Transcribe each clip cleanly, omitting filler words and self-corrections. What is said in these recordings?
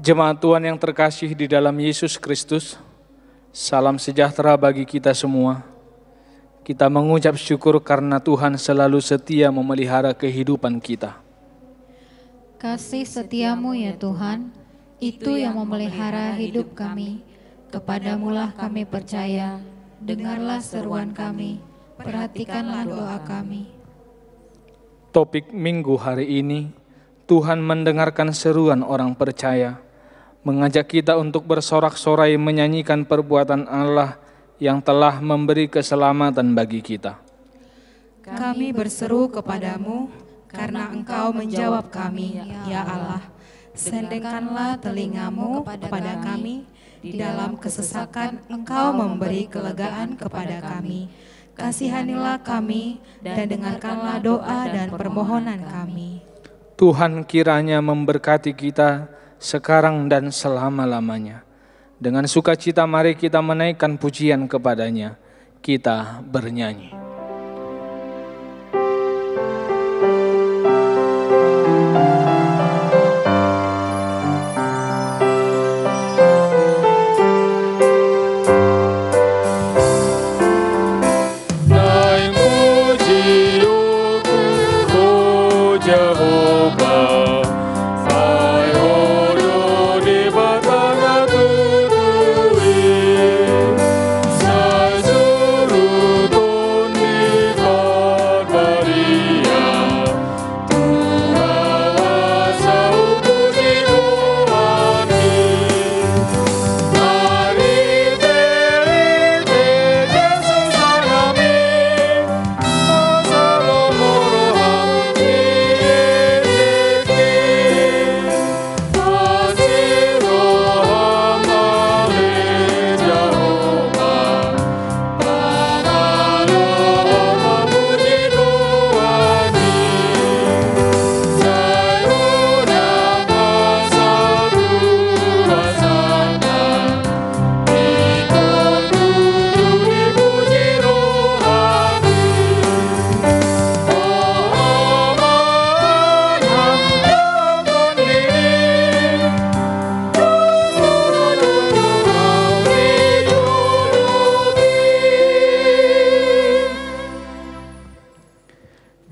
Jemaat Tuhan yang terkasih di dalam Yesus Kristus, salam sejahtera bagi kita semua. Kita mengucap syukur karena Tuhan selalu setia memelihara kehidupan kita. Kasih setiamu ya Tuhan, itu yang memelihara hidup kami. Kepadamulah kami percaya, dengarlah seruan kami, perhatikanlah doa kami. Topik minggu hari ini, Tuhan mendengarkan seruan orang percaya, mengajak kita untuk bersorak-sorai menyanyikan perbuatan Allah yang telah memberi keselamatan bagi kita. Kami berseru kepadamu, karena Engkau menjawab kami, ya Allah. Sendengkanlah telingamu kepada kami, di dalam kesesakan Engkau memberi kelegaan kepada kami. Kasihanilah kami, dan dengarkanlah doa dan permohonan kami. Tuhan kiranya memberkati kita sekarang dan selama-lamanya. Dengan sukacita mari kita menaikkan pujian kepada-Nya. Kita bernyanyi.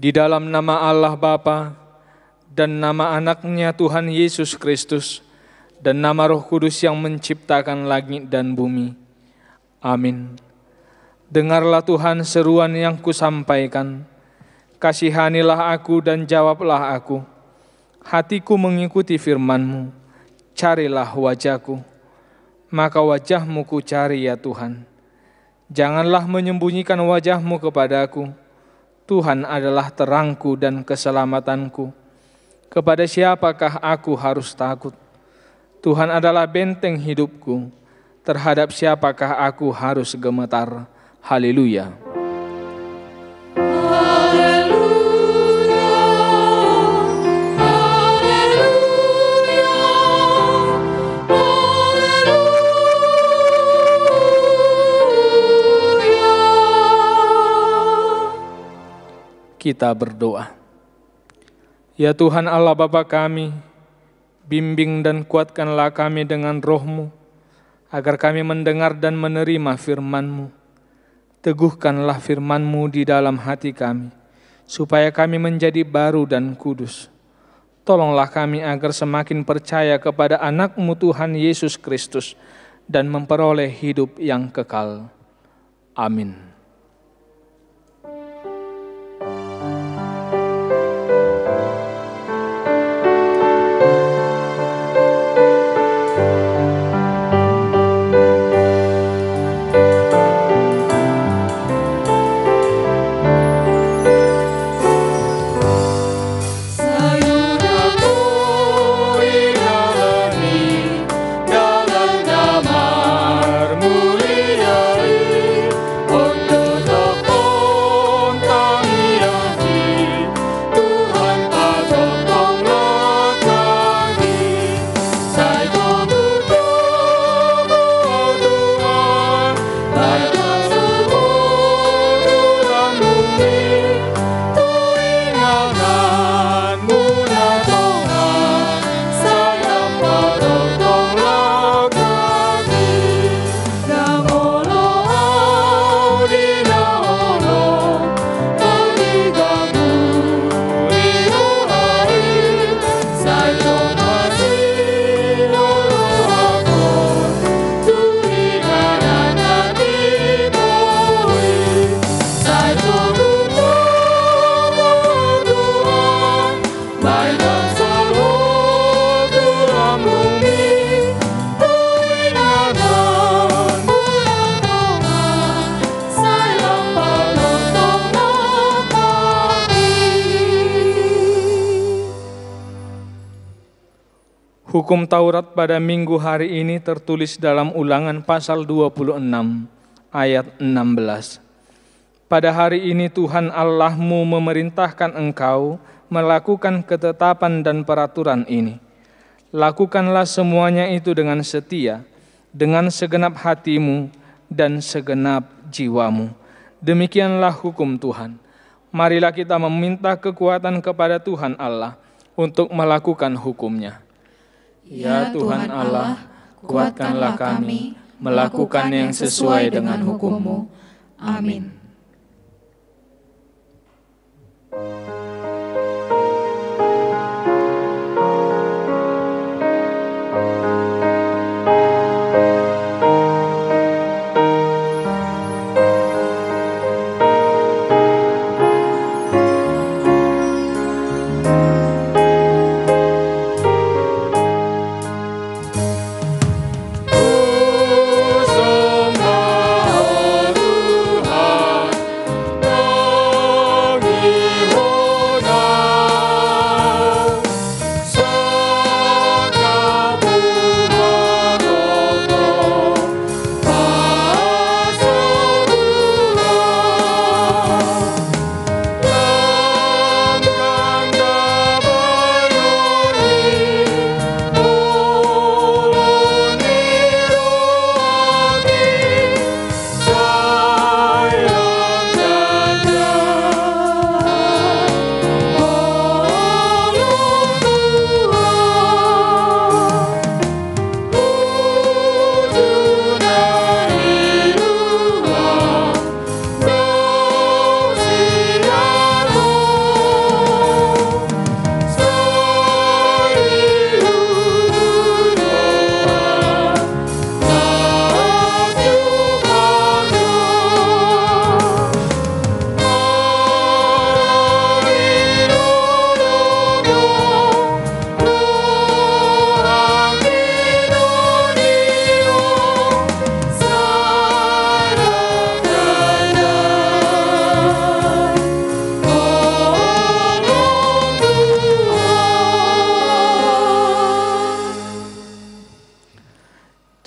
Di dalam nama Allah Bapa dan nama Anak-Nya Tuhan Yesus Kristus dan nama Roh Kudus yang menciptakan langit dan bumi. Amin. Dengarlah Tuhan seruan yang kusampaikan. Kasihanilah aku dan jawablah aku. Hatiku mengikuti firman-Mu. Carilah wajah-Ku. Maka wajah-Mu ku cari ya Tuhan. Janganlah menyembunyikan wajah-Mu kepadaku. Tuhan adalah terangku dan keselamatanku. Kepada siapakah aku harus takut? Tuhan adalah benteng hidupku. Terhadap siapakah aku harus gemetar? Haleluya. Kita berdoa. Ya Tuhan Allah Bapa kami, bimbing dan kuatkanlah kami dengan Roh-Mu, agar kami mendengar dan menerima firman-Mu. Teguhkanlah firman-Mu di dalam hati kami, supaya kami menjadi baru dan kudus. Tolonglah kami agar semakin percaya kepada Anak-Mu Tuhan Yesus Kristus, dan memperoleh hidup yang kekal. Amin. Oh Hukum Taurat pada minggu hari ini tertulis dalam Ulangan pasal 26 ayat 16. Pada hari ini Tuhan Allahmu memerintahkan engkau melakukan ketetapan dan peraturan ini. Lakukanlah semuanya itu dengan setia, dengan segenap hatimu dan segenap jiwamu. Demikianlah hukum Tuhan. Marilah kita meminta kekuatan kepada Tuhan Allah untuk melakukan hukum-Nya. Ya Tuhan Allah, kuatkanlah kami melakukan yang sesuai dengan hukum-Mu. Amin.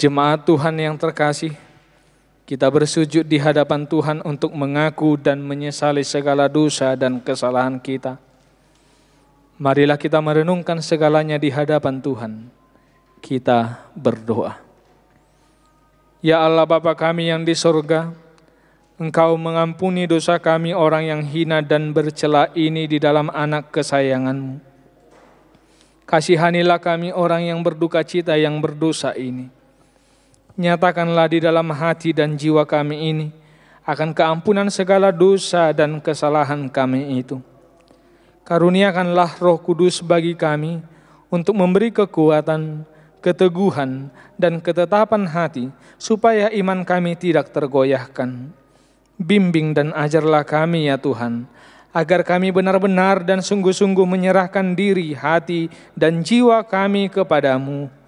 Jemaat Tuhan yang terkasih, kita bersujud di hadapan Tuhan untuk mengaku dan menyesali segala dosa dan kesalahan kita. Marilah kita merenungkan segalanya di hadapan Tuhan. Kita berdoa. Ya Allah Bapa kami yang di sorga, Engkau mengampuni dosa kami orang yang hina dan bercela ini di dalam anak kesayangan-Mu. Kasihanilah kami orang yang berduka cita yang berdosa ini. Nyatakanlah di dalam hati dan jiwa kami ini akan keampunan segala dosa dan kesalahan kami itu. Karuniakanlah Roh Kudus bagi kami untuk memberi kekuatan, keteguhan, dan ketetapan hati supaya iman kami tidak tergoyahkan. Bimbing dan ajarlah kami ya Tuhan, agar kami benar-benar dan sungguh-sungguh menyerahkan diri, hati, dan jiwa kami kepadamu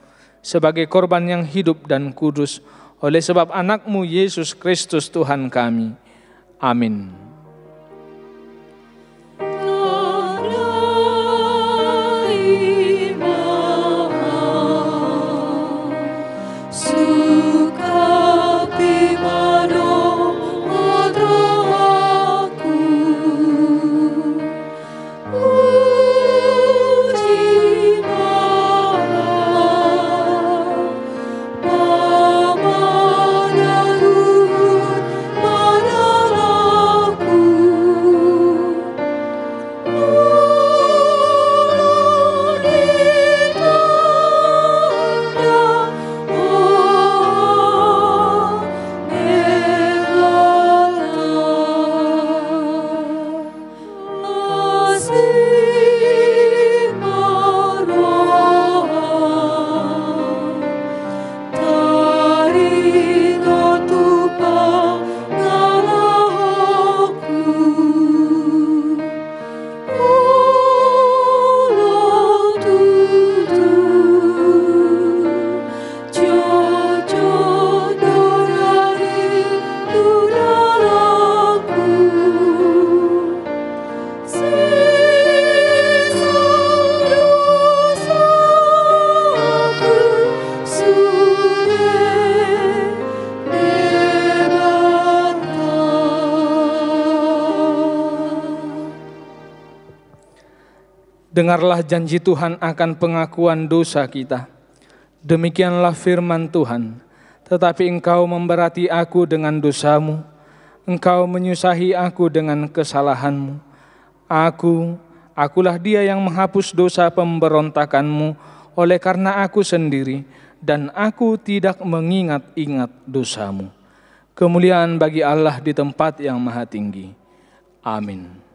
sebagai korban yang hidup dan kudus oleh sebab anak-Mu Yesus Kristus Tuhan kami. Amin. Pamana Tuhan, padalah Dengarlah janji Tuhan akan pengakuan dosa kita. Demikianlah firman Tuhan, tetapi engkau memberati aku dengan dosamu, engkau menyusahi aku dengan kesalahanmu. Akulah dia yang menghapus dosa pemberontakanmu oleh karena aku sendiri, dan aku tidak mengingat-ingat dosamu. Kemuliaan bagi Allah di tempat yang maha tinggi. Amin.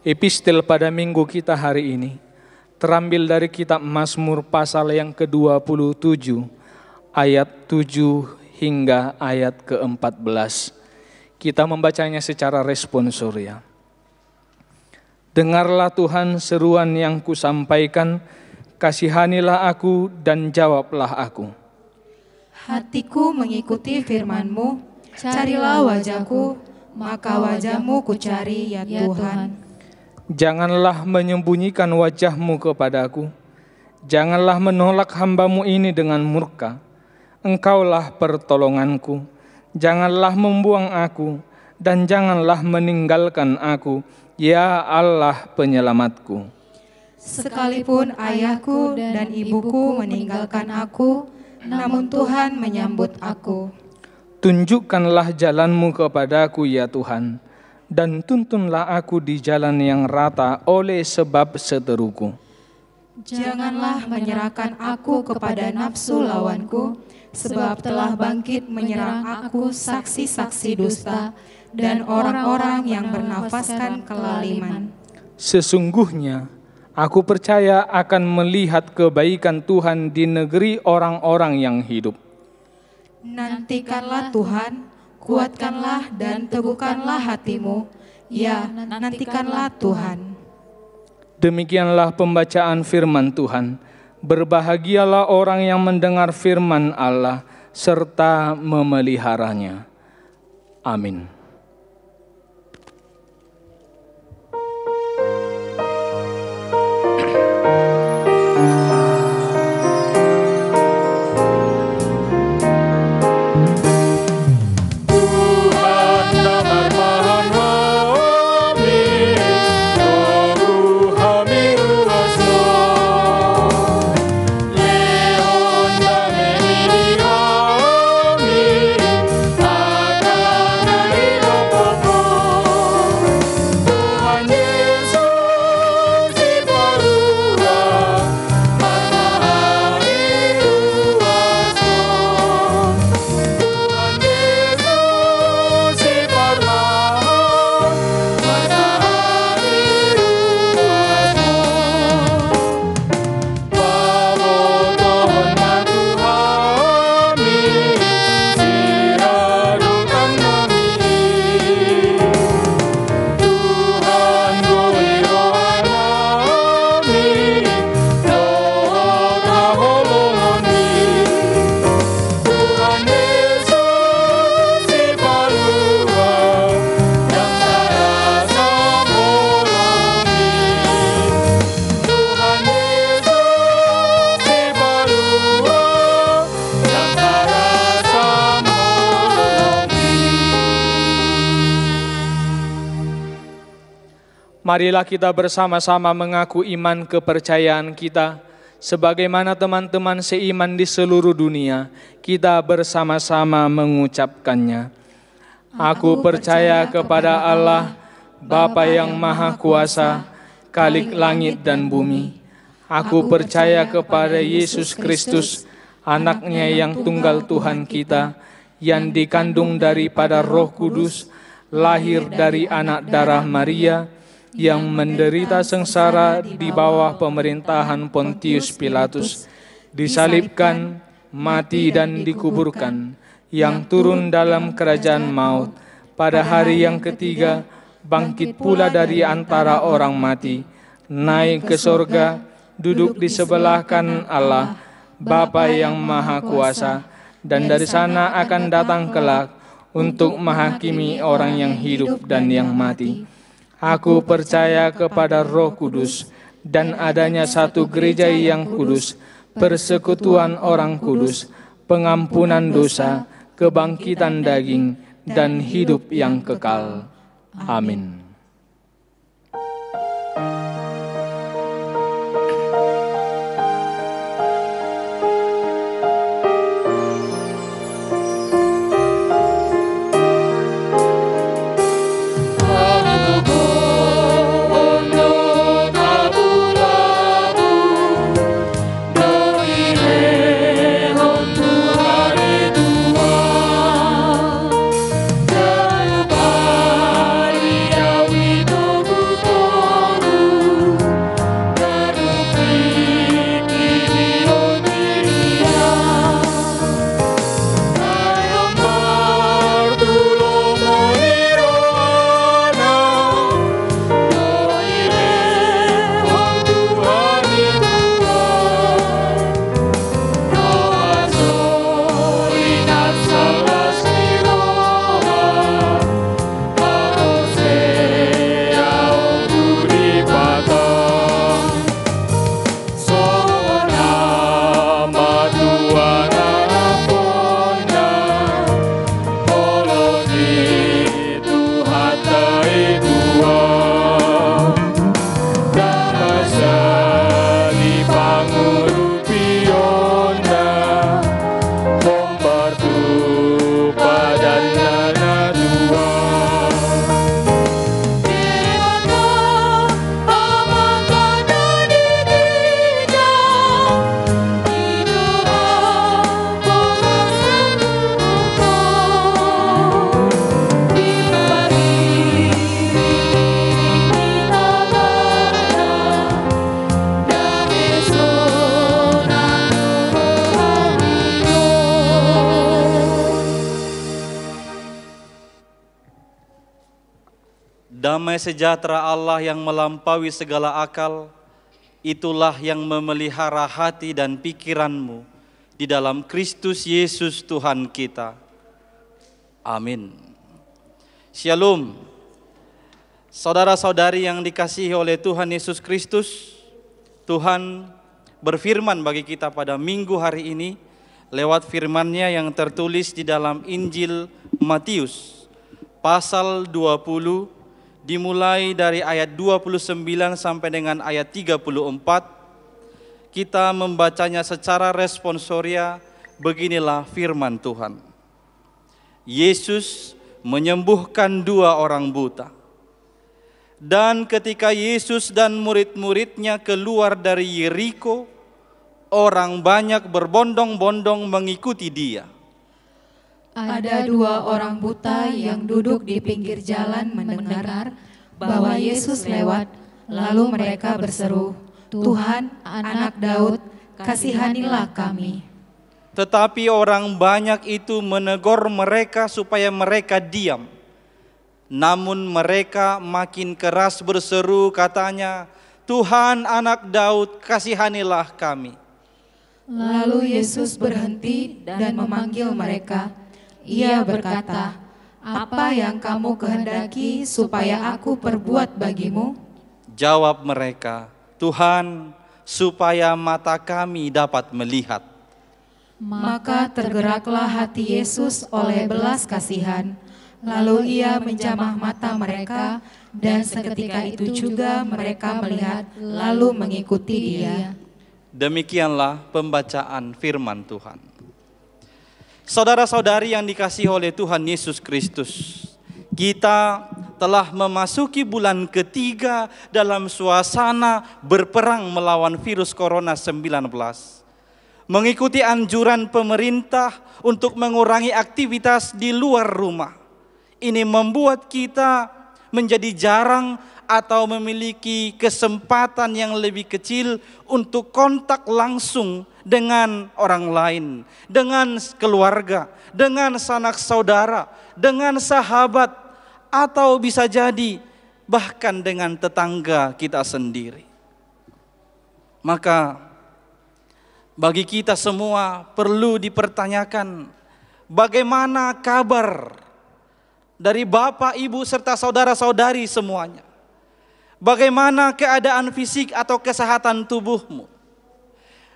Epistel pada minggu kita hari ini terambil dari kitab Mazmur pasal yang ke-27 ayat 7 hingga ayat ke-14. Kita membacanya secara responsoria. Dengarlah Tuhan seruan yang kusampaikan, kasihanilah aku dan jawablah aku. Hatiku mengikuti firman-Mu, carilah wajahku, maka wajah-Mu kucari ya Tuhan. Janganlah menyembunyikan wajah-Mu kepadaku, janganlah menolak hamba-Mu ini dengan murka. Engkaulah pertolonganku, janganlah membuang aku, dan janganlah meninggalkan aku, ya Allah penyelamatku. Sekalipun ayahku dan ibuku meninggalkan aku, namun Tuhan menyambut aku. Tunjukkanlah jalan-Mu kepadaku ya Tuhan, dan tuntunlah aku di jalan yang rata oleh sebab seteruku. Janganlah menyerahkan aku kepada nafsu lawanku, sebab telah bangkit menyerang aku saksi-saksi dusta dan orang-orang yang bernafaskan kelaliman. Sesungguhnya aku percaya akan melihat kebaikan Tuhan di negeri orang-orang yang hidup. Nantikanlah Tuhan, kuatkanlah dan teguhkanlah hatimu, ya nantikanlah Tuhan. Demikianlah pembacaan firman Tuhan. Berbahagialah orang yang mendengar firman Allah serta memeliharanya. Amin. Leon, Marilah kita bersama-sama mengaku iman kepercayaan kita, sebagaimana teman-teman seiman di seluruh dunia, kita bersama-sama mengucapkannya. Aku percaya kepada Allah, Bapa yang Maha Kuasa, Khalik langit dan bumi. Aku percaya kepada Yesus Kristus, Anak-Nya yang tunggal Tuhan kita, yang dikandung daripada Roh Kudus, lahir dari anak darah Maria, yang menderita sengsara di bawah pemerintahan Pontius Pilatus, disalibkan, mati dan dikuburkan, yang turun dalam kerajaan maut, pada hari yang ketiga bangkit pula dari antara orang mati, naik ke sorga, duduk di sebelah kanan Allah, Bapa yang Maha Kuasa, dan dari sana akan datang kelak untuk menghakimi orang yang hidup dan yang mati. Aku percaya kepada Roh Kudus dan adanya satu gereja yang kudus, persekutuan orang kudus, pengampunan dosa, kebangkitan daging, dan hidup yang kekal. Amin. Damai sejahtera Allah yang melampaui segala akal, itulah yang memelihara hati dan pikiranmu di dalam Kristus Yesus Tuhan kita. Amin. Shalom. Saudara-saudari yang dikasihi oleh Tuhan Yesus Kristus, Tuhan berfirman bagi kita pada minggu hari ini lewat firman-Nya yang tertulis di dalam Injil Matius pasal 20 dimulai dari ayat 29 sampai dengan ayat 34. Kita membacanya secara responsoria. Beginilah firman Tuhan. Yesus menyembuhkan 2 orang buta. Dan ketika Yesus dan murid-muridnya keluar dari Yeriko, orang banyak berbondong-bondong mengikuti Dia. Ada 2 orang buta yang duduk di pinggir jalan mendengar bahwa Yesus lewat, lalu mereka berseru, "Tuhan, Anak Daud, kasihanilah kami." Tetapi orang banyak itu menegur mereka supaya mereka diam. Namun mereka makin keras berseru, katanya, "Tuhan, Anak Daud, kasihanilah kami." Lalu Yesus berhenti dan memanggil mereka. Ia berkata, "Apa yang kamu kehendaki supaya aku perbuat bagimu?" Jawab mereka, "Tuhan, supaya mata kami dapat melihat." Maka tergeraklah hati Yesus oleh belas kasihan, Lalu ia menjamah mata mereka, dan seketika itu juga mereka melihat lalu mengikuti dia. Demikianlah pembacaan firman Tuhan. Saudara-saudari yang dikasihi oleh Tuhan Yesus Kristus, kita telah memasuki bulan ketiga dalam suasana berperang melawan virus corona 19. Mengikuti anjuran pemerintah untuk mengurangi aktivitas di luar rumah. Ini membuat kita menjadi jarang atau memiliki kesempatan yang lebih kecil untuk kontak langsung dengan orang lain, dengan keluarga, dengan sanak saudara, dengan sahabat, atau bisa jadi bahkan dengan tetangga kita sendiri. Maka bagi kita semua perlu dipertanyakan, bagaimana kabar dari Bapak, Ibu, serta saudara-saudari semuanya? Bagaimana keadaan fisik atau kesehatan tubuhmu?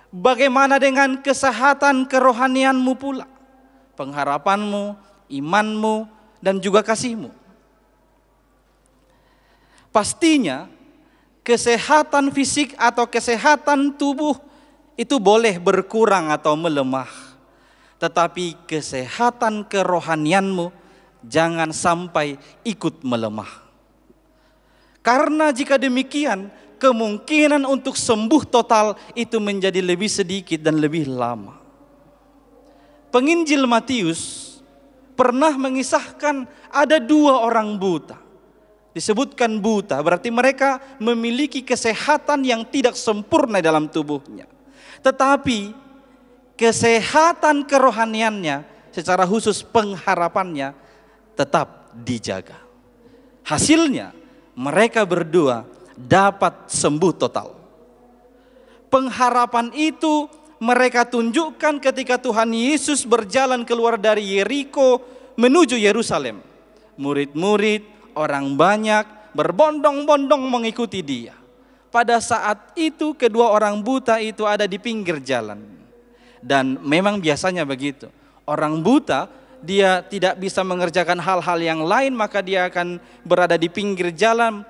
Bagaimana dengan kesehatan kerohanianmu pula? Pengharapanmu, imanmu, dan juga kasihmu. Pastinya kesehatan fisik atau kesehatan tubuh itu boleh berkurang atau melemah. Tetapi kesehatan kerohanianmu jangan sampai ikut melemah. Karena jika demikian, kemungkinan untuk sembuh total itu menjadi lebih sedikit dan lebih lama. Penginjil Matius pernah mengisahkan ada 2 orang buta. Disebutkan buta, berarti mereka memiliki kesehatan yang tidak sempurna dalam tubuhnya. Tetapi kesehatan kerohaniannya, secara khusus pengharapannya, tetap dijaga. Hasilnya, mereka berdua dapat sembuh total. Pengharapan itu mereka tunjukkan ketika Tuhan Yesus berjalan keluar dari Yeriko menuju Yerusalem. Murid-murid, orang banyak berbondong-bondong mengikuti dia. Pada saat itu kedua orang buta itu ada di pinggir jalan. Dan memang biasanya begitu. Orang buta dia tidak bisa mengerjakan hal-hal yang lain, maka dia akan berada di pinggir jalan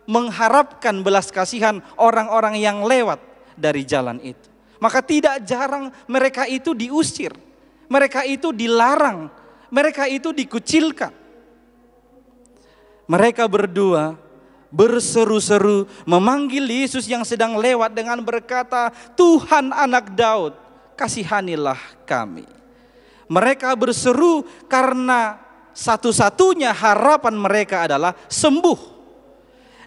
mengharapkan belas kasihan orang-orang yang lewat dari jalan itu. Maka tidak jarang mereka itu diusir, mereka itu dilarang, mereka itu dikucilkan. Mereka berdua berseru-seru memanggil Yesus yang sedang lewat dengan berkata, "Tuhan, Anak Daud, kasihanilah kami." Mereka berseru karena satu-satunya harapan mereka adalah sembuh.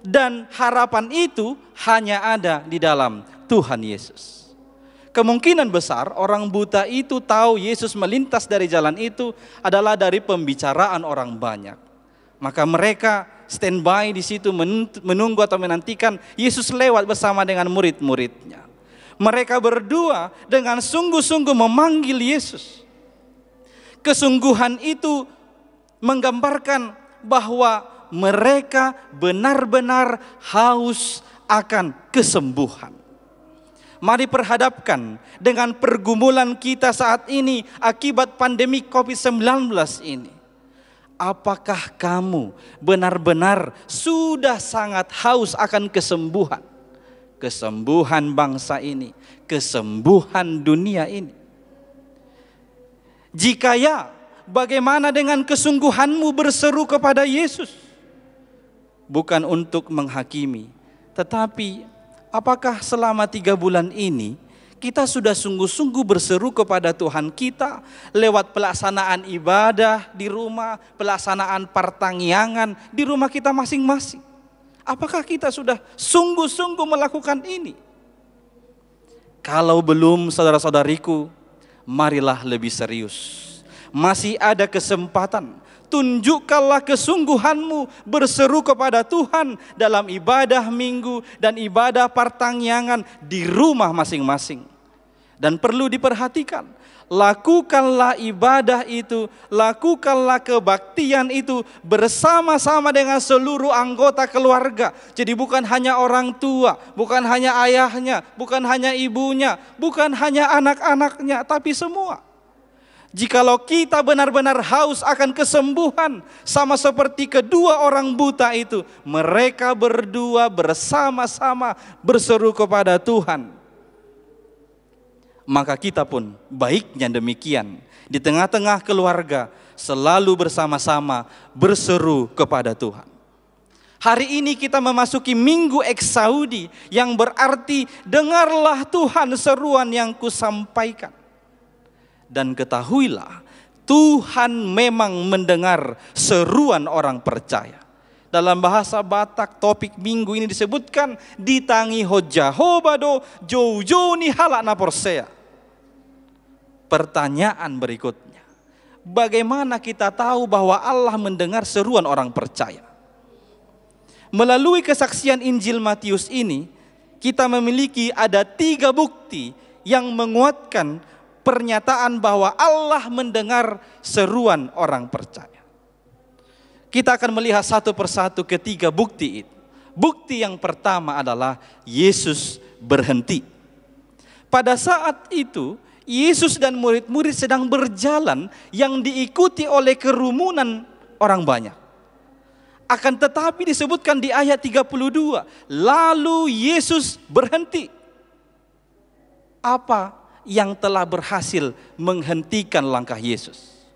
Dan harapan itu hanya ada di dalam Tuhan Yesus. Kemungkinan besar orang buta itu tahu Yesus melintas dari jalan itu adalah dari pembicaraan orang banyak. Maka mereka standby di situ menunggu atau menantikan Yesus lewat bersama dengan murid-muridnya. Mereka berdua dengan sungguh-sungguh memanggil Yesus. Kesungguhan itu menggambarkan bahwa mereka benar-benar haus akan kesembuhan. Mari perhadapkan dengan pergumulan kita saat ini akibat pandemi COVID-19 ini. Apakah kamu benar-benar sudah sangat haus akan kesembuhan? Kesembuhan bangsa ini, kesembuhan dunia ini. Jika ya, bagaimana dengan kesungguhanmu berseru kepada Yesus? Bukan untuk menghakimi, tetapi apakah selama 3 bulan ini kita sudah sungguh-sungguh berseru kepada Tuhan kita lewat pelaksanaan ibadah di rumah, pelaksanaan pertangyangan di rumah kita masing-masing? Apakah kita sudah sungguh-sungguh melakukan ini? Kalau belum, saudara-saudariku, marilah lebih serius. Masih ada kesempatan. Tunjukkanlah kesungguhanmu berseru kepada Tuhan dalam ibadah minggu dan ibadah pertangyangan di rumah masing-masing. Dan perlu diperhatikan, lakukanlah ibadah itu, lakukanlah kebaktian itu bersama-sama dengan seluruh anggota keluarga. Jadi bukan hanya orang tua, bukan hanya ayahnya, bukan hanya ibunya, bukan hanya anak-anaknya, tapi semua. Jikalau kita benar-benar haus akan kesembuhan, sama seperti kedua orang buta itu, mereka berdua bersama-sama berseru kepada Tuhan. Maka kita pun baiknya demikian, di tengah-tengah keluarga selalu bersama-sama berseru kepada Tuhan. Hari ini kita memasuki Minggu Eksaudi, yang berarti dengarlah Tuhan seruan yang kusampaikan. Dan ketahuilah, Tuhan memang mendengar seruan orang percaya. Dalam bahasa Batak, topik minggu ini disebutkan ditangi hojahobado jojo ni halak na porsea. Pertanyaan berikutnya, bagaimana kita tahu bahwa Allah mendengar seruan orang percaya? Melalui kesaksian Injil Matius ini, kita memiliki ada 3 bukti yang menguatkan pernyataan bahwa Allah mendengar seruan orang percaya. Kita akan melihat satu persatu ketiga bukti itu. Bukti yang pertama adalah Yesus berhenti. Pada saat itu, Yesus dan murid-murid sedang berjalan yang diikuti oleh kerumunan orang banyak. Akan tetapi disebutkan di ayat 32, lalu Yesus berhenti. Apa yang telah berhasil menghentikan langkah Yesus?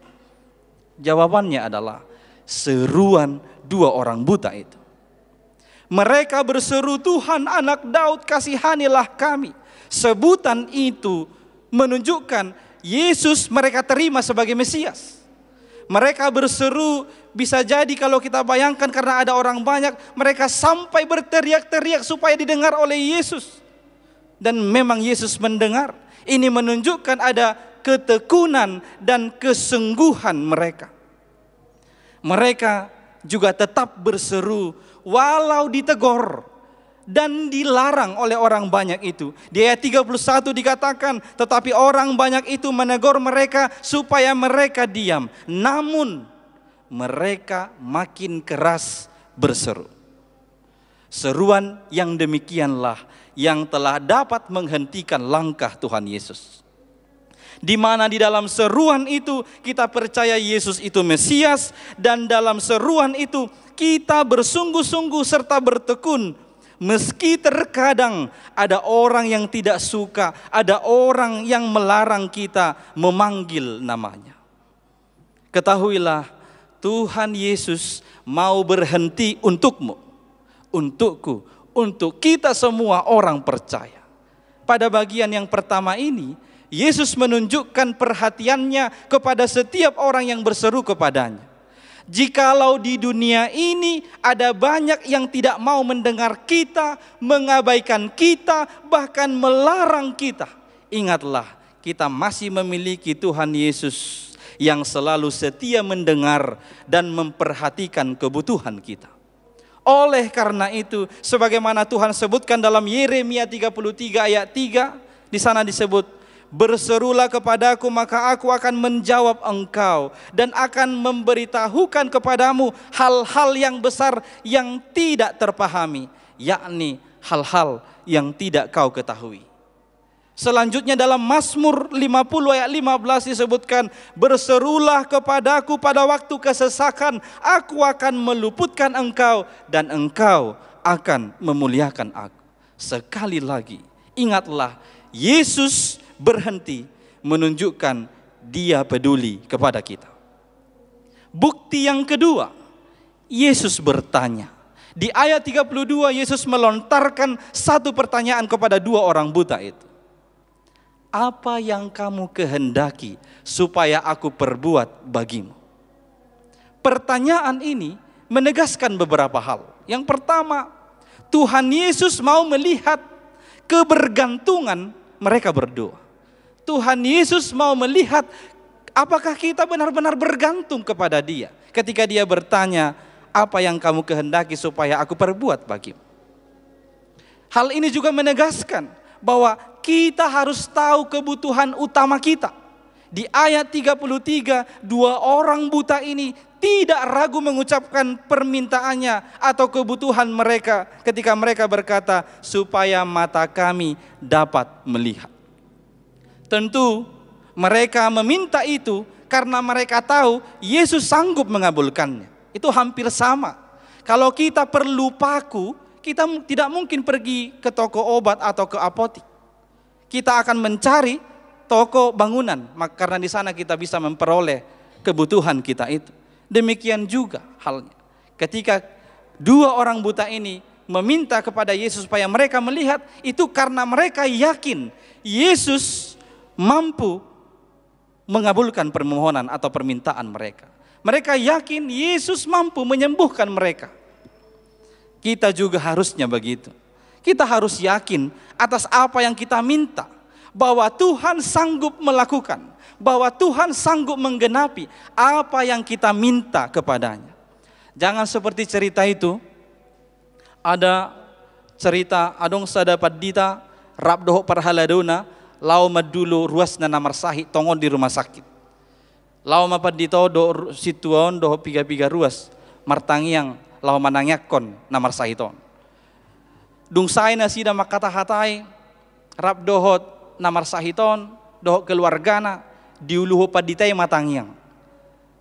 Jawabannya adalah seruan 2 orang buta itu. Mereka berseru, Tuhan Anak Daud, kasihanilah kami. Sebutan itu menunjukkan Yesus mereka terima sebagai Mesias. Mereka berseru, bisa jadi kalau kita bayangkan karena ada orang banyak, mereka sampai berteriak-teriak supaya didengar oleh Yesus. Dan memang Yesus mendengar. Ini menunjukkan ada ketekunan dan kesungguhan mereka. Mereka juga tetap berseru walau ditegur dan dilarang oleh orang banyak itu. Di ayat 31 dikatakan, tetapi orang banyak itu menegur mereka supaya mereka diam. Namun mereka makin keras berseru. Seruan yang demikianlah yang telah dapat menghentikan langkah Tuhan Yesus. Di mana di dalam seruan itu kita percaya Yesus itu Mesias, dan dalam seruan itu kita bersungguh-sungguh serta bertekun. Meski terkadang ada orang yang tidak suka, ada orang yang melarang kita memanggil namanya. Ketahuilah, Tuhan Yesus mau berhenti untukmu, untukku, untuk kita semua orang percaya. Pada bagian yang pertama ini, Yesus menunjukkan perhatiannya kepada setiap orang yang berseru kepadanya. Jikalau di dunia ini ada banyak yang tidak mau mendengar kita, mengabaikan kita, bahkan melarang kita, ingatlah, kita masih memiliki Tuhan Yesus yang selalu setia mendengar dan memperhatikan kebutuhan kita. Oleh karena itu, sebagaimana Tuhan sebutkan dalam Yeremia 33 ayat 3, di sana disebut, berserulah kepadaku maka aku akan menjawab engkau dan akan memberitahukan kepadamu hal-hal yang besar yang tidak terpahami, yakni hal-hal yang tidak kau ketahui. Selanjutnya dalam Mazmur 50 ayat 15 disebutkan, berserulah kepadaku pada waktu kesesakan, aku akan meluputkan engkau dan engkau akan memuliakan aku. Sekali lagi, ingatlah, Yesus berhenti menunjukkan Dia peduli kepada kita. Bukti yang kedua, Yesus bertanya. Di ayat 32 Yesus melontarkan satu pertanyaan kepada 2 orang buta itu. Apa yang kamu kehendaki supaya aku perbuat bagimu? Pertanyaan ini menegaskan beberapa hal. Yang pertama, Tuhan Yesus mau melihat kebergantungan mereka berdua. Tuhan Yesus mau melihat apakah kita benar-benar bergantung kepada Dia. Ketika Dia bertanya, apa yang kamu kehendaki supaya aku perbuat bagimu? Hal ini juga menegaskan bahwa kita harus tahu kebutuhan utama kita. Di ayat 33, 2 orang buta ini tidak ragu mengucapkan permintaannya atau kebutuhan mereka ketika mereka berkata, supaya mata kami dapat melihat. Tentu Mereka meminta itu karena mereka tahu Yesus sanggup mengabulkannya. Itu hampir sama. Kalau kita perlu paku, kita tidak mungkin pergi ke toko obat atau ke apotik. Kita akan mencari toko bangunan, karena di sana kita bisa memperoleh kebutuhan kita itu. Demikian juga halnya ketika dua orang buta ini meminta kepada Yesus supaya mereka melihat, itu karena mereka yakin Yesus mampu mengabulkan permohonan atau permintaan mereka. Mereka yakin Yesus mampu menyembuhkan mereka. Kita juga harusnya begitu. Kita harus yakin atas apa yang kita minta, bahwa Tuhan sanggup melakukan, bahwa Tuhan sanggup menggenapi apa yang kita minta kepadanya. Jangan seperti cerita itu. Ada cerita adong sada padita rabdoho parhaladona lau madulu ruasna namar sahi tongon di rumah sakit. Lau mapadito do situon do piga-piga ruas martangiang lau manangyakon namar sahi ton. Dung sai na sida makata-hatai rabdohot namar sahiton doh keluargana diuluho paditay matangiang.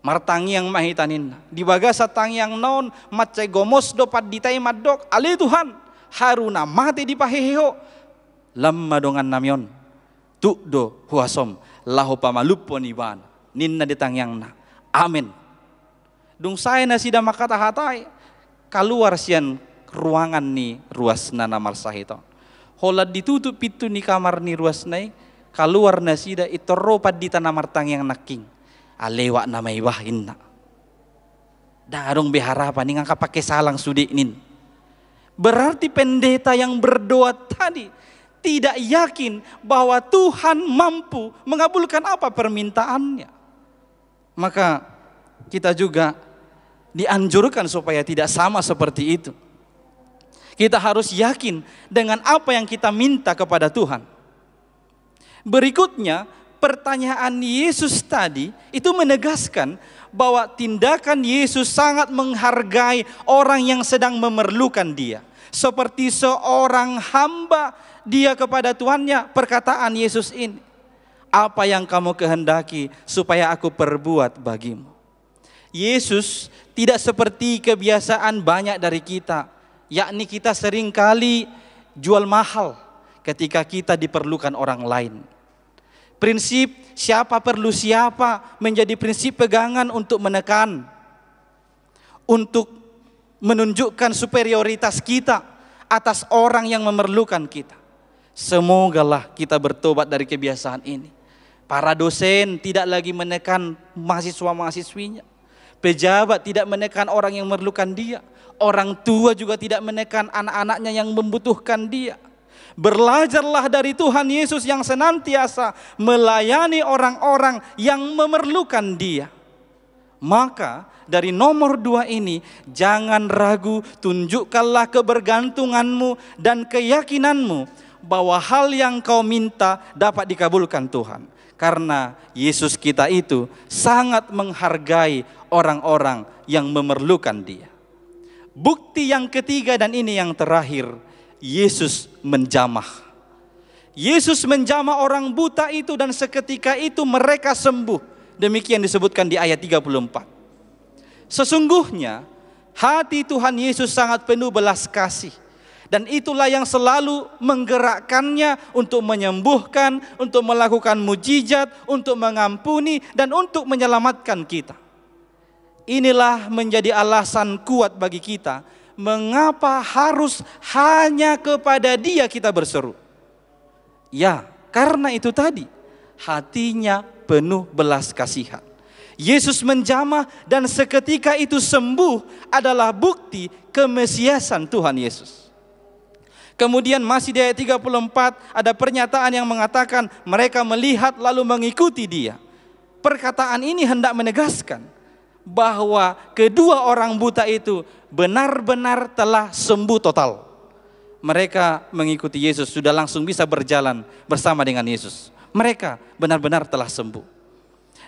Martangiang mahitanin. Di bagasa tangiang non macay gomos do paditay madok. Ali Tuhan haruna mati di paheheho. Lamma dongan namyon. Tu do huasom laho pamalupon iban. Ninna di tangiang na. Amin. Dung saya na sida makata hatai. Kaluar sian ruangan ni ruas na namar sahiton. Hola ditutup pintu ni kamar ni ruas nai. Kaluar na sida itoro padita namar tangiang naking. Alewa na may wahin na. Darong beharapan ningang kapake salang sudinin. Berarti pendeta yang berdoa tadi tidak yakin bahwa Tuhan mampu mengabulkan apa permintaannya. Maka kita juga dianjurkan supaya tidak sama seperti itu. Kita harus yakin dengan apa yang kita minta kepada Tuhan. Berikutnya, pertanyaan Yesus tadi itu menegaskan bahwa tindakan Yesus sangat menghargai orang yang sedang memerlukan dia. Seperti seorang hamba dia kepada Tuhannya, perkataan Yesus ini. Apa yang kamu kehendaki supaya aku perbuat bagimu. Yesus tidak seperti kebiasaan banyak dari kita, yakni kita seringkali jual mahal ketika kita diperlukan orang lain. Prinsip siapa perlu siapa menjadi prinsip pegangan untuk menekan, untuk menunjukkan superioritas kita atas orang yang memerlukan kita. Semogalah kita bertobat dari kebiasaan ini. Para dosen tidak lagi menekan mahasiswa-mahasiswinya. Pejabat tidak menekan orang yang memerlukan dia. Orang tua juga tidak menekan anak-anaknya yang membutuhkan dia. Belajarlah dari Tuhan Yesus yang senantiasa melayani orang-orang yang memerlukan dia. Maka dari nomor 2 ini jangan ragu, tunjukkanlah kebergantunganmu dan keyakinanmu bahwa hal yang kau minta dapat dikabulkan Tuhan. Karena Yesus kita itu sangat menghargai orang-orang yang memerlukan dia. Bukti yang ketiga dan ini yang terakhir, Yesus menjamah. Yesus menjamah orang buta itu dan seketika itu mereka sembuh. Demikian disebutkan di ayat 34. Sesungguhnya hati Tuhan Yesus sangat penuh belas kasih. Dan itulah yang selalu menggerakkannya untuk menyembuhkan, untuk melakukan mujizat, untuk mengampuni, dan untuk menyelamatkan kita. Inilah menjadi alasan kuat bagi kita, mengapa harus hanya kepada Dia kita berseru. Ya, karena itu tadi, hatinya penuh belas kasihan. Yesus menjamah dan seketika itu sembuh adalah bukti kemesiasan Tuhan Yesus. Kemudian masih di ayat 34 ada pernyataan yang mengatakan mereka melihat lalu mengikuti dia. Perkataan ini hendak menegaskan bahwa kedua orang buta itu benar-benar telah sembuh total. Mereka mengikuti Yesus, sudah langsung bisa berjalan bersama dengan Yesus. Mereka benar-benar telah sembuh.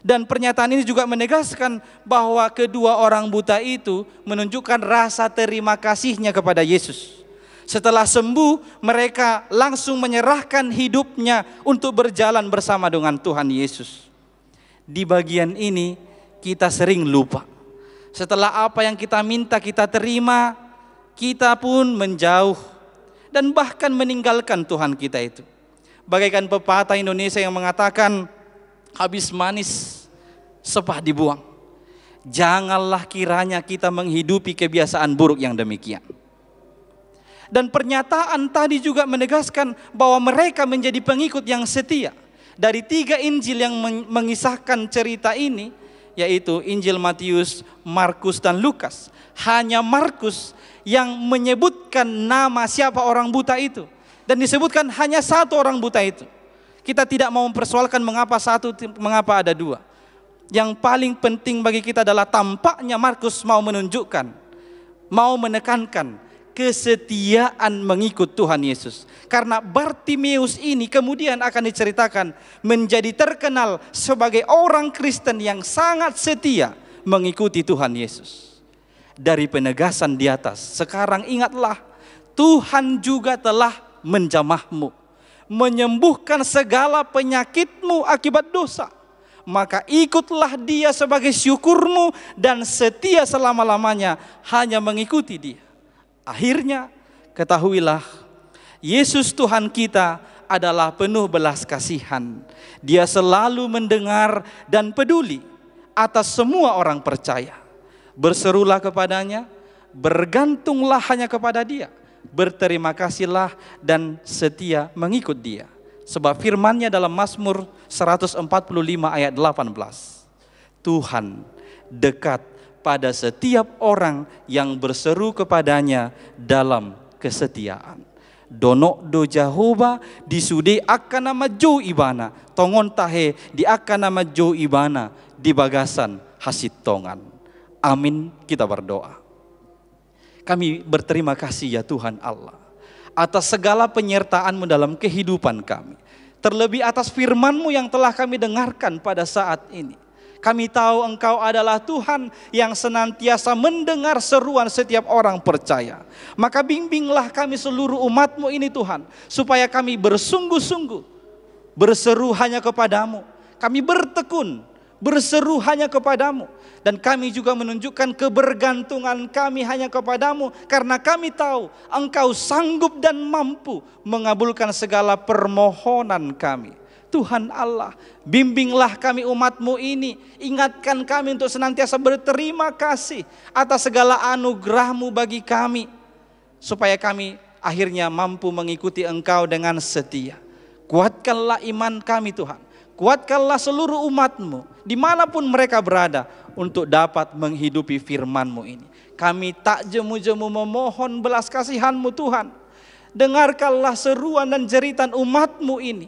Dan pernyataan ini juga menegaskan bahwa kedua orang buta itu menunjukkan rasa terima kasihnya kepada Yesus. Setelah sembuh, mereka langsung menyerahkan hidupnya untuk berjalan bersama dengan Tuhan Yesus. Di bagian ini kita sering lupa. Setelah apa yang kita minta kita terima, kita pun menjauh dan bahkan meninggalkan Tuhan kita itu. Bagaikan pepatah Indonesia yang mengatakan, habis manis sepah dibuang. Janganlah kiranya kita menghidupi kebiasaan buruk yang demikian. Dan pernyataan tadi juga menegaskan bahwa mereka menjadi pengikut yang setia. Dari 3 Injil yang mengisahkan cerita ini, yaitu Injil Matius, Markus, dan Lukas, hanya Markus yang menyebutkan nama siapa orang buta itu. Dan disebutkan hanya 1 orang buta itu. Kita tidak mau mempersoalkan mengapa 1, mengapa ada 2. Yang paling penting bagi kita adalah tampaknya Markus mau menunjukkan, mau menekankan kesetiaan mengikut Tuhan Yesus. Karena Bartimeus ini kemudian akan diceritakan menjadi terkenal sebagai orang Kristen yang sangat setia mengikuti Tuhan Yesus. Dari penegasan di atas, sekarang ingatlah, Tuhan juga telah menjamahmu, menyembuhkan segala penyakitmu akibat dosa. Maka ikutlah Dia sebagai syukurmu dan setia selama-lamanya hanya mengikuti Dia. Akhirnya ketahuilah, Yesus Tuhan kita adalah penuh belas kasihan. Dia selalu mendengar dan peduli atas semua orang percaya. Berserulah kepadanya, bergantunglah hanya kepada Dia, berterima kasihlah dan setia mengikut Dia. Sebab firman-Nya dalam Mazmur 145 ayat 18. Tuhan dekat pada setiap orang yang berseru kepadanya dalam kesetiaan. Donok do Jehovah disude akan nama jo ibana, tongon tahe di akan nama jo ibana di bagasan hasit tongan. Amin, kita berdoa. Kami berterima kasih ya Tuhan Allah atas segala penyertaan-Mu dalam kehidupan kami. Terlebih atas firman-Mu yang telah kami dengarkan pada saat ini. Kami tahu Engkau adalah Tuhan yang senantiasa mendengar seruan setiap orang percaya. Maka bimbinglah kami seluruh umat-Mu ini Tuhan, supaya kami bersungguh-sungguh berseru hanya kepadamu. Kami bertekun berseru hanya kepadamu. Dan kami juga menunjukkan kebergantungan kami hanya kepadamu, karena kami tahu Engkau sanggup dan mampu mengabulkan segala permohonan kami. Tuhan Allah, bimbinglah kami umat-Mu ini, ingatkan kami untuk senantiasa berterima kasih atas segala anugerah-Mu bagi kami, supaya kami akhirnya mampu mengikuti Engkau dengan setia. Kuatkanlah iman kami Tuhan, kuatkanlah seluruh umat-Mu dimanapun mereka berada untuk dapat menghidupi firman-Mu ini. Kami tak jemu-jemu memohon belas kasihan-Mu Tuhan. Dengarkanlah seruan dan jeritan umat-Mu ini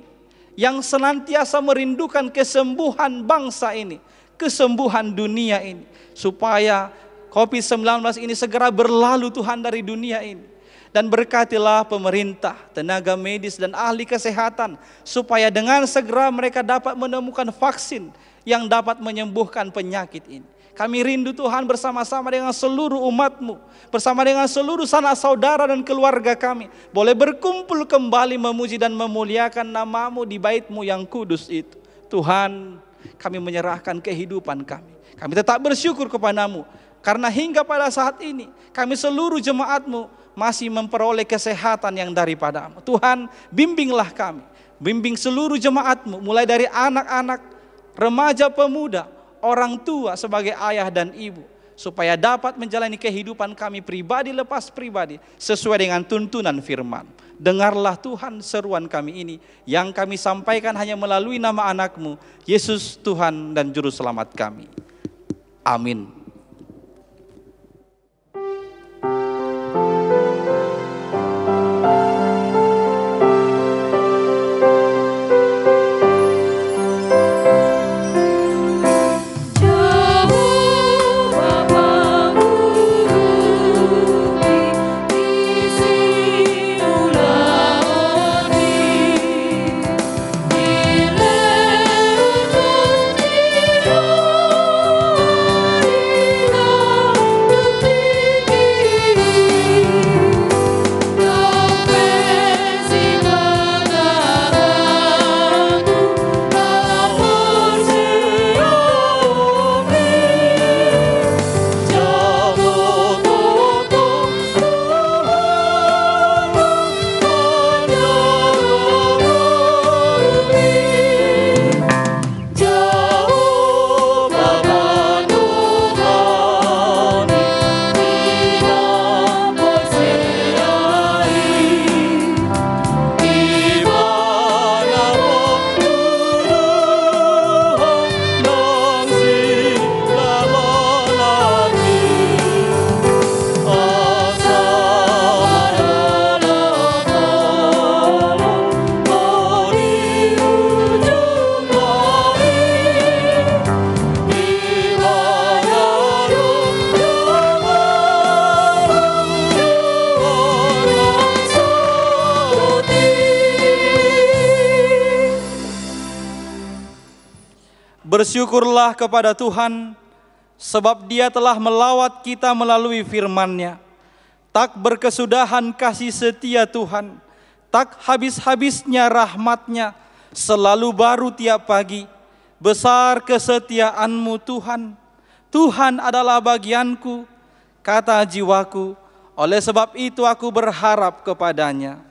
yang senantiasa merindukan kesembuhan bangsa ini, kesembuhan dunia ini, supaya COVID-19 ini segera berlalu Tuhan dari dunia ini. Dan berkatilah pemerintah, tenaga medis dan ahli kesehatan, supaya dengan segera mereka dapat menemukan vaksin yang dapat menyembuhkan penyakit ini. Kami rindu Tuhan bersama-sama dengan seluruh umat-Mu, bersama dengan seluruh sanak saudara dan keluarga kami, boleh berkumpul kembali memuji dan memuliakan nama-Mu di bait-Mu yang kudus itu. Tuhan, kami menyerahkan kehidupan kami. Kami tetap bersyukur kepada-Mu, karena hingga pada saat ini kami seluruh jemaat-Mu masih memperoleh kesehatan yang daripada-Mu. Tuhan, bimbinglah kami, bimbing seluruh jemaat-Mu, mulai dari anak-anak, remaja, pemuda, orang tua sebagai ayah dan ibu, supaya dapat menjalani kehidupan kami pribadi lepas pribadi sesuai dengan tuntunan firman. Dengarlah Tuhan seruan kami ini yang kami sampaikan hanya melalui nama anak-Mu, Yesus Tuhan dan Juru Selamat kami. Amin. Bersyukurlah kepada Tuhan, sebab Dia telah melawat kita melalui firman-Nya. Tak berkesudahan kasih setia Tuhan, tak habis-habisnya rahmat-Nya, selalu baru tiap pagi. Besar kesetiaan-Mu Tuhan. Tuhan adalah bagianku, kata jiwaku, oleh sebab itu aku berharap kepada-Nya.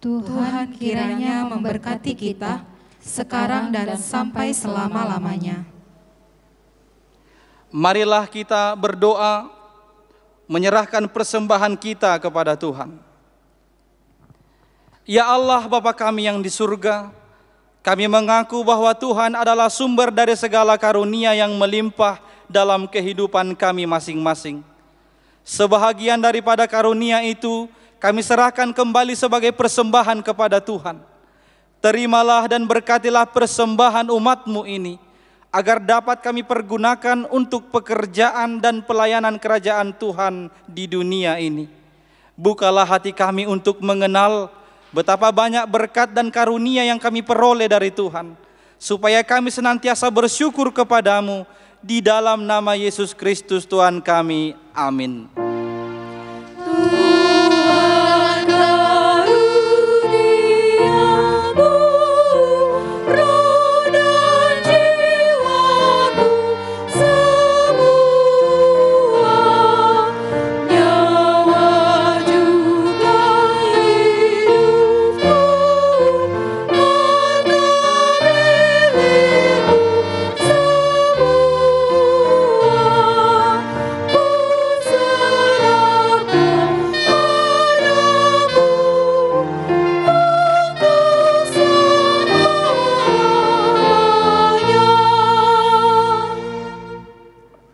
Tuhan kiranya memberkati kita sekarang dan sampai selama-lamanya. Marilah kita berdoa, menyerahkan persembahan kita kepada Tuhan. Ya Allah Bapa kami yang di surga, kami mengaku bahwa Tuhan adalah sumber dari segala karunia yang melimpah dalam kehidupan kami masing-masing. Sebahagian daripada karunia itu kami serahkan kembali sebagai persembahan kepada Tuhan. Terimalah dan berkatilah persembahan umat-Mu ini, agar dapat kami pergunakan untuk pekerjaan dan pelayanan kerajaan Tuhan di dunia ini. Bukalah hati kami untuk mengenal betapa banyak berkat dan karunia yang kami peroleh dari Tuhan, supaya kami senantiasa bersyukur kepadamu di dalam nama Yesus Kristus Tuhan kami. Amin.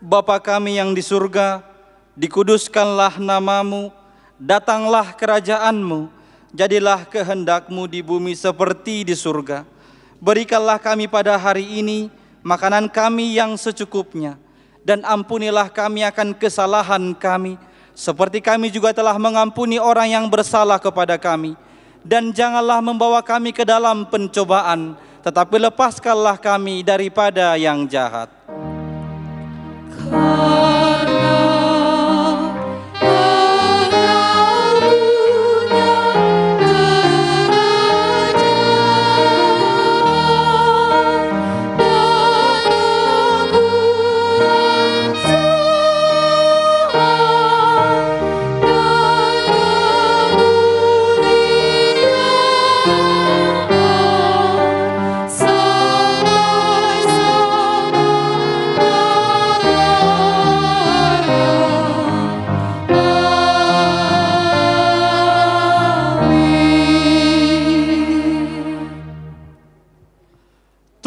Bapa kami yang di surga, dikuduskanlah nama-Mu, datanglah kerajaan-Mu, jadilah kehendak-Mu di bumi seperti di surga. Berikanlah kami pada hari ini makanan kami yang secukupnya, dan ampunilah kami akan kesalahan kami, seperti kami juga telah mengampuni orang yang bersalah kepada kami. Dan janganlah membawa kami ke dalam pencobaan, tetapi lepaskanlah kami daripada yang jahat.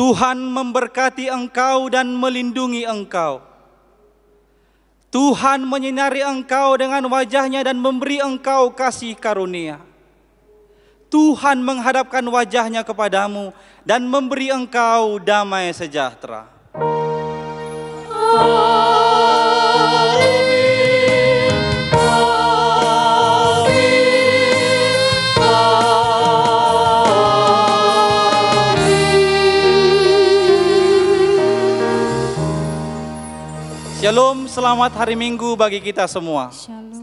Tuhan memberkati engkau dan melindungi engkau. Tuhan menyinari engkau dengan wajah-Nya dan memberi engkau kasih karunia. Tuhan menghadapkan wajah-Nya kepadamu dan memberi engkau damai sejahtera. Shalom, selamat hari Minggu bagi kita semua. Shalom.